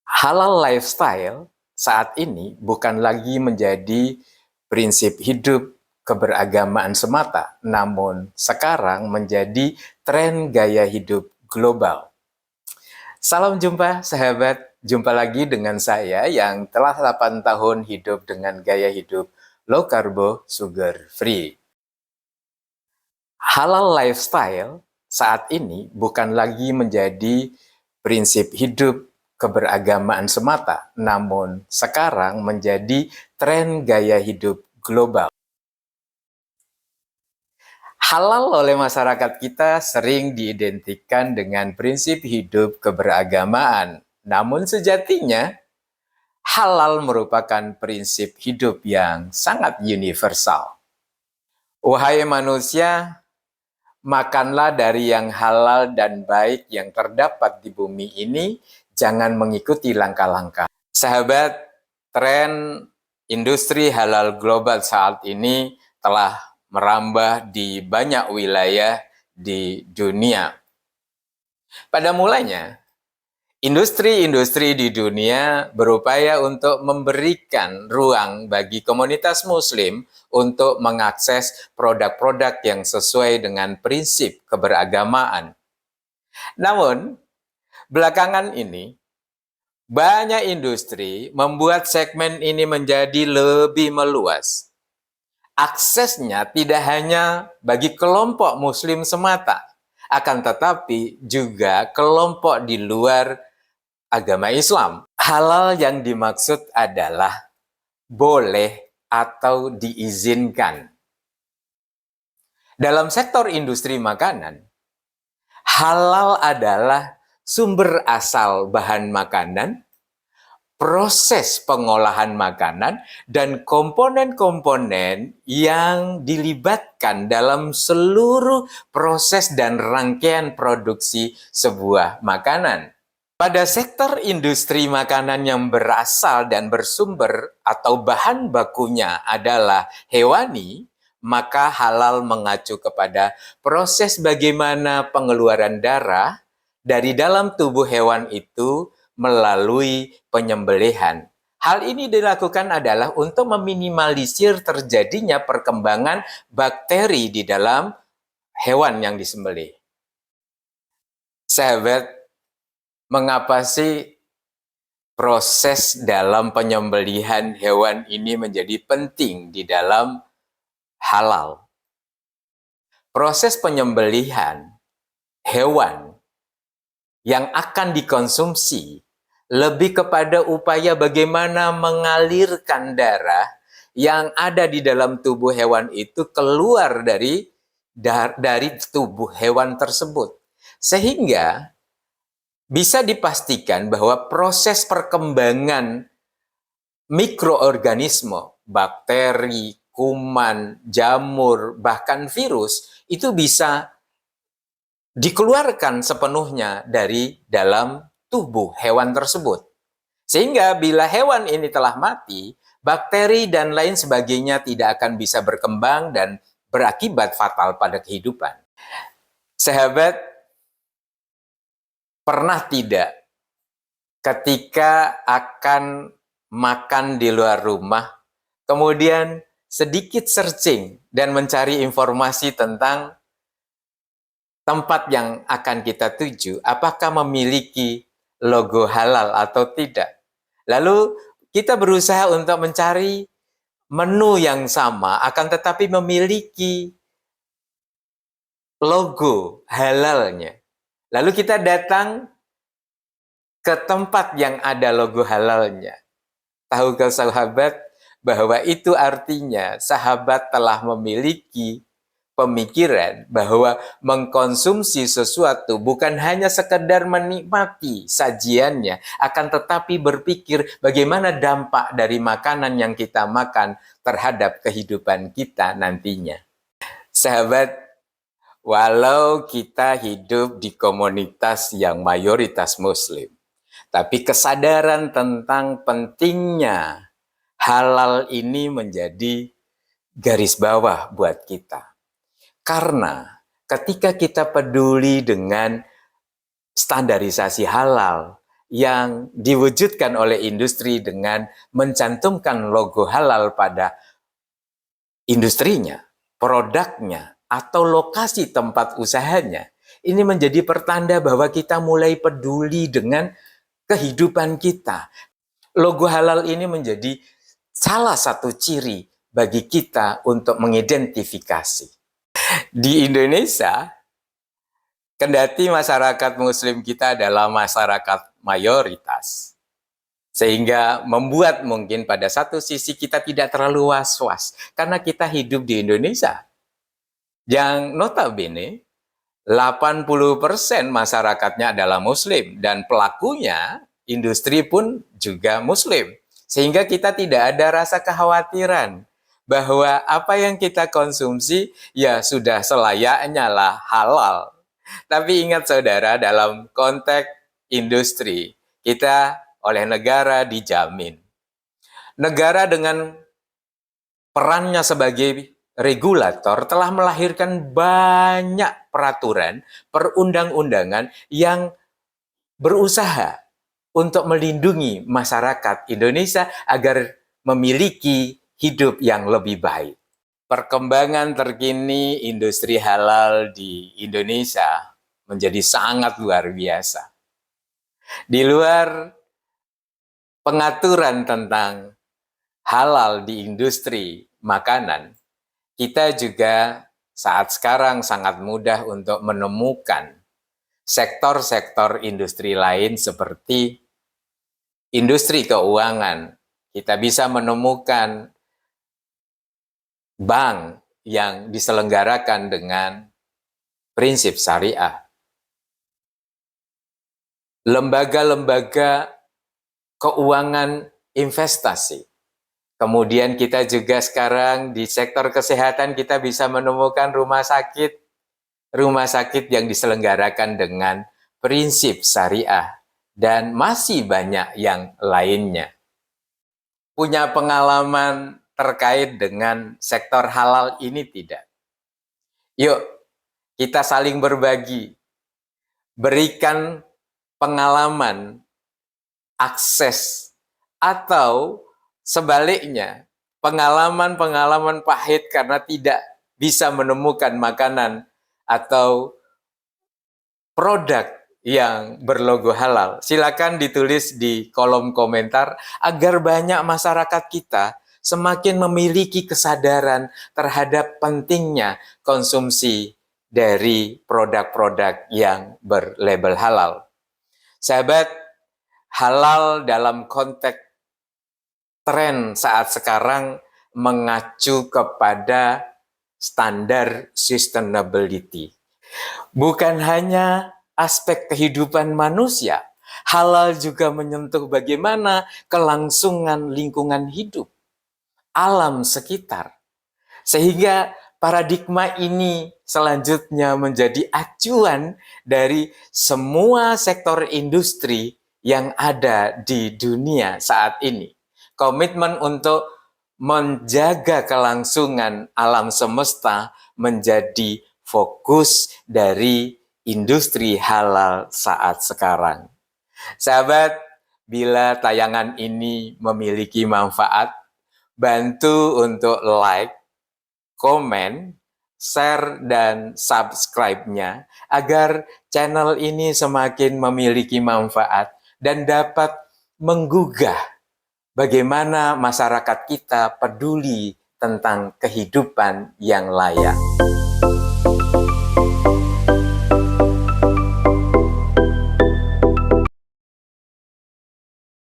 Halal lifestyle saat ini bukan lagi menjadi prinsip hidup keberagamaan semata, namun sekarang menjadi tren gaya hidup global. Salam jumpa sahabat, jumpa lagi dengan saya yang telah 8 tahun hidup dengan gaya hidup low carbo, sugar free. Halal lifestyle saat ini bukan lagi menjadi prinsip hidup keberagamaan semata, namun sekarang menjadi tren gaya hidup global. Halal oleh masyarakat kita sering diidentikan dengan prinsip hidup keberagamaan. Namun sejatinya, halal merupakan prinsip hidup yang sangat universal. Wahai manusia, makanlah dari yang halal dan baik yang terdapat di bumi ini, jangan mengikuti langkah-langkah. Sahabat, tren industri halal global saat ini telah merambah di banyak wilayah di dunia. Pada mulanya, industri-industri di dunia berupaya untuk memberikan ruang bagi komunitas muslim untuk mengakses produk-produk yang sesuai dengan prinsip keberagamaan. Namun, belakangan ini, banyak industri membuat segmen ini menjadi lebih meluas. Aksesnya tidak hanya bagi kelompok muslim semata, akan tetapi juga kelompok di luar agama Islam. Halal yang dimaksud adalah boleh atau diizinkan. Dalam sektor industri makanan, halal adalah sumber asal bahan makanan, proses pengolahan makanan, dan komponen-komponen yang dilibatkan dalam seluruh proses dan rangkaian produksi sebuah makanan. Pada sektor industri makanan yang berasal dan bersumber atau bahan bakunya adalah hewani, maka halal mengacu kepada proses bagaimana pengeluaran darah dari dalam tubuh hewan itu melalui penyembelihan. Hal ini dilakukan adalah untuk meminimalisir terjadinya perkembangan bakteri di dalam hewan yang disembelih. Sahabat, mengapa sih proses dalam penyembelihan hewan ini menjadi penting di dalam halal? Proses penyembelihan hewan yang akan dikonsumsi lebih kepada upaya bagaimana mengalirkan darah yang ada di dalam tubuh hewan itu keluar dari tubuh hewan tersebut. Sehingga bisa dipastikan bahwa proses perkembangan mikroorganisme, bakteri, kuman, jamur, bahkan virus itu bisa dikeluarkan sepenuhnya dari dalam tubuh hewan tersebut. Sehingga bila hewan ini telah mati, bakteri dan lain sebagainya tidak akan bisa berkembang dan berakibat fatal pada kehidupan. Sahabat, pernah tidak ketika akan makan di luar rumah, kemudian sedikit searching dan mencari informasi tentang tempat yang akan kita tuju, apakah memiliki logo halal atau tidak? Lalu kita berusaha untuk mencari menu yang sama, akan tetapi memiliki logo halalnya. Lalu kita datang ke tempat yang ada logo halalnya. Tahukah sahabat bahwa itu artinya sahabat telah memiliki pemikiran bahwa mengkonsumsi sesuatu bukan hanya sekedar menikmati sajiannya, akan tetapi berpikir bagaimana dampak dari makanan yang kita makan terhadap kehidupan kita nantinya. Sahabat, walau kita hidup di komunitas yang mayoritas muslim, tapi kesadaran tentang pentingnya halal ini menjadi garis bawah buat kita. Karena ketika kita peduli dengan standarisasi halal yang diwujudkan oleh industri dengan mencantumkan logo halal pada industrinya, produknya, atau lokasi tempat usahanya, ini menjadi pertanda bahwa kita mulai peduli dengan kehidupan kita. Logo halal ini menjadi salah satu ciri bagi kita untuk mengidentifikasi. Di Indonesia, kendati masyarakat Muslim kita adalah masyarakat mayoritas, sehingga membuat mungkin pada satu sisi kita tidak terlalu was-was, karena kita hidup di Indonesia, yang notabene 80% masyarakatnya adalah Muslim, dan pelakunya industri pun juga Muslim. Sehingga kita tidak ada rasa kekhawatiran bahwa apa yang kita konsumsi ya sudah selayaknya lah halal. Tapi ingat saudara, dalam konteks industri, kita oleh negara dijamin. Negara dengan perannya sebagai regulator telah melahirkan banyak peraturan, perundang-undangan yang berusaha untuk melindungi masyarakat Indonesia agar memiliki hidup yang lebih baik. Perkembangan terkini industri halal di Indonesia menjadi sangat luar biasa. Di luar pengaturan tentang halal di industri makanan, kita juga saat sekarang sangat mudah untuk menemukan sektor-sektor industri lain seperti industri keuangan. Kita bisa menemukan bank yang diselenggarakan dengan prinsip syariah. Lembaga-lembaga keuangan investasi. Kemudian kita juga sekarang di sektor kesehatan kita bisa menemukan rumah sakit yang diselenggarakan dengan prinsip syariah, dan masih banyak yang lainnya. Punya pengalaman terkait dengan sektor halal ini tidak? Yuk, kita saling berbagi, berikan pengalaman, akses, atau sebaliknya, pengalaman-pengalaman pahit karena tidak bisa menemukan makanan atau produk yang berlogo halal. Silakan ditulis di kolom komentar agar banyak masyarakat kita semakin memiliki kesadaran terhadap pentingnya konsumsi dari produk-produk yang berlabel halal. Sahabat, halal dalam konteks tren saat sekarang mengacu kepada standar sustainability. Bukan hanya aspek kehidupan manusia, halal juga menyentuh bagaimana kelangsungan lingkungan hidup, alam sekitar. Sehingga paradigma ini selanjutnya menjadi acuan dari semua sektor industri yang ada di dunia saat ini. Komitmen untuk menjaga kelangsungan alam semesta menjadi fokus dari industri halal saat sekarang. Sahabat, bila tayangan ini memiliki manfaat, bantu untuk like, komen, share, dan subscribe-nya agar channel ini semakin memiliki manfaat dan dapat menggugah bagaimana masyarakat kita peduli tentang kehidupan yang layak.